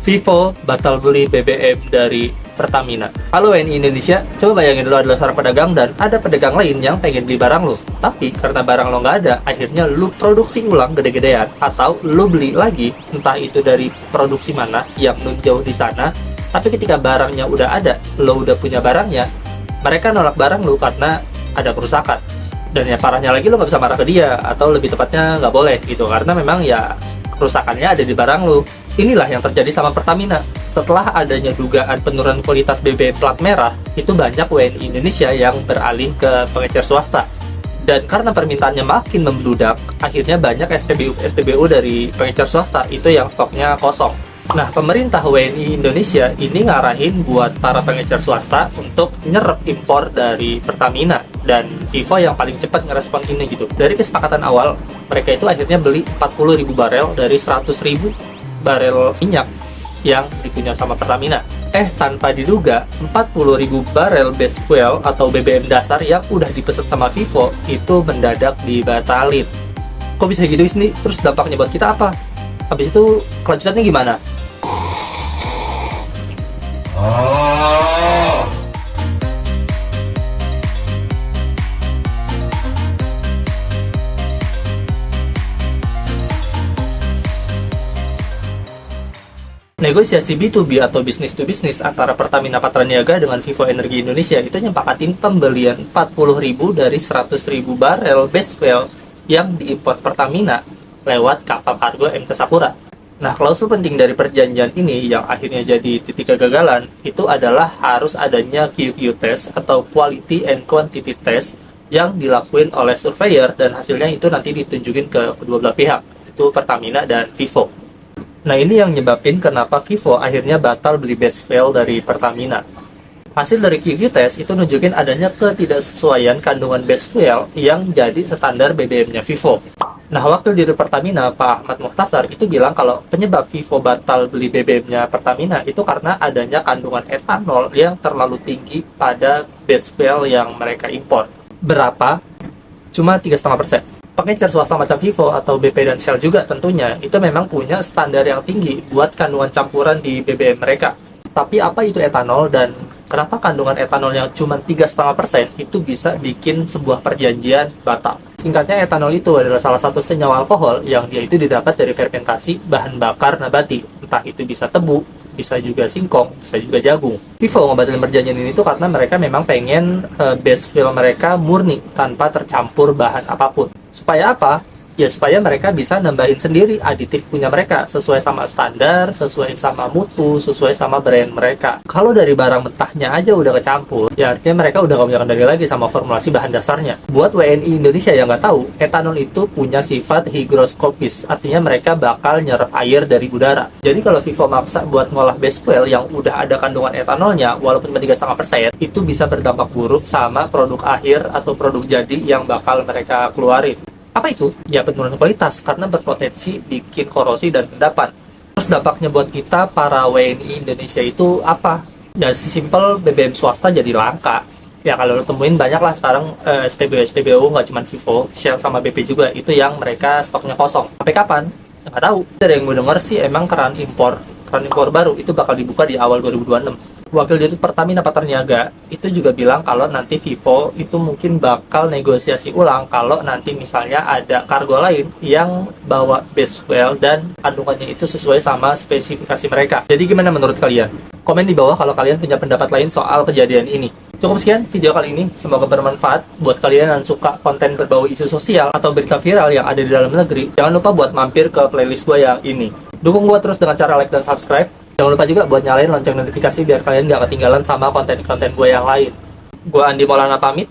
Vivo batal beli BBM dari Pertamina. Halo WNI Indonesia, coba bayangin lo adalah seorang pedagang dan ada pedagang lain yang pengen beli barang lo. Tapi karena barang lo nggak ada, akhirnya lo produksi ulang gede-gedean atau lo beli lagi, entah itu dari produksi mana yang lo jauh di sana. Tapi ketika barangnya udah ada, lo udah punya barangnya, mereka nolak barang lo karena ada kerusakan. Dan yang parahnya lagi, lo nggak bisa marah ke dia, atau lebih tepatnya nggak boleh gitu, karena memang ya kerusakannya ada di barang lo. Inilah yang terjadi sama Pertamina. Setelah adanya dugaan penurunan kualitas BBM plat merah, itu banyak WNI Indonesia yang beralih ke pengecer swasta. Dan karena permintaannya makin membludak, akhirnya banyak SPBU dari pengecer swasta itu yang stoknya kosong. Nah, pemerintah WNI Indonesia ini ngarahin buat para pengecer swasta untuk nyerap impor dari Pertamina, dan Vivo yang paling cepat ngerespon ini gitu. Dari kesepakatan awal, mereka itu akhirnya beli 40.000 barel dari 100.000 barel minyak yang dipunya sama Pertamina. Tanpa diduga, 40.000 barel base fuel atau BBM dasar yang udah dipesan sama Vivo itu mendadak dibatalin. Kok bisa gitu sih? Terus dampaknya buat kita apa? Habis itu kelanjutannya gimana? Negosiasi B2B atau bisnis to bisnis antara Pertamina Patraniaga dengan Vivo Energi Indonesia itu nyepakatin pembelian 40.000 dari 100.000 barel base fuel yang diimpor Pertamina lewat kapal kargo MT Sapura. Nah, klausul penting dari perjanjian ini yang akhirnya jadi titik kegagalan itu adalah harus adanya QQ test atau Quality and Quantity Test yang dilakuin oleh surveyor, dan hasilnya itu nanti ditunjukin ke kedua belah pihak, itu Pertamina dan Vivo. Nah, ini yang nyebabin kenapa Vivo akhirnya batal beli base fuel dari Pertamina. Hasil dari QQ test itu nunjukin adanya ketidaksesuaian kandungan base fuel yang jadi standar BBM-nya Vivo. Nah, wakil dari Pertamina, Pak Ahmad Mukhtasar, itu bilang kalau penyebab Vivo batal beli BBM-nya Pertamina itu karena adanya kandungan etanol yang terlalu tinggi pada base fuel yang mereka impor. Berapa? Cuma 3,5%. Pengecer swasta macam Vivo atau BP dan Shell juga tentunya itu memang punya standar yang tinggi buat kandungan campuran di BBM mereka. Tapi apa itu etanol dan kenapa kandungan etanol yang cuma 3,5% itu bisa bikin sebuah perjanjian batal? Singkatnya, etanol itu adalah salah satu senyawa alkohol yang dia itu didapat dari fermentasi bahan bakar nabati. Entah itu bisa tebu, bisa juga singkong, bisa juga jagung. Vivo ngebatalin perjanjian ini tuh karena mereka memang pengen base fuel mereka murni tanpa tercampur bahan apapun. Supaya apa? Ya supaya mereka bisa nambahin sendiri aditif punya mereka sesuai sama standar, sesuai sama mutu, sesuai sama brand mereka. Kalau dari barang mentahnya aja udah kecampur, ya artinya mereka udah gak punya kendali lagi sama formulasi bahan dasarnya. Buat WNI Indonesia yang nggak tahu, etanol itu punya sifat hygroscopis, artinya mereka bakal nyerap air dari udara. Jadi kalau Vivo maksa buat ngolah base fuel yang udah ada kandungan etanolnya, walaupun cuma 3,5%, itu bisa berdampak buruk sama produk akhir atau produk jadi yang bakal mereka keluarin. Apa itu? Ya penurunan kualitas, karena berpotensi bikin korosi dan endapan. Terus dampaknya buat kita, para WNI Indonesia itu apa? Ya simpel, BBM swasta jadi langka. Ya kalau lo temuin banyak lah sekarang SPBU nggak cuma Vivo, Shell sama BP juga, itu yang mereka stoknya kosong. Sampai kapan? Nggak tahu. Dari yang gue denger sih emang keran impor baru itu bakal dibuka di awal 2026. Wakil dari Pertamina Patraniaga itu juga bilang kalau nanti Vivo itu mungkin bakal negosiasi ulang kalau nanti misalnya ada kargo lain yang bawa base fuel dan kandungannya itu sesuai sama spesifikasi mereka. Jadi gimana menurut kalian? Komen di bawah kalau kalian punya pendapat lain soal kejadian ini. Cukup sekian video kali ini, semoga bermanfaat buat kalian yang suka konten berbau isu sosial atau berita viral yang ada di dalam negeri. Jangan lupa buat mampir ke playlist gue yang ini. Dukung gue terus dengan cara like dan subscribe. Jangan lupa juga buat nyalain lonceng notifikasi biar kalian gak ketinggalan sama konten-konten gue yang lain. Gue Andi Maulana pamit.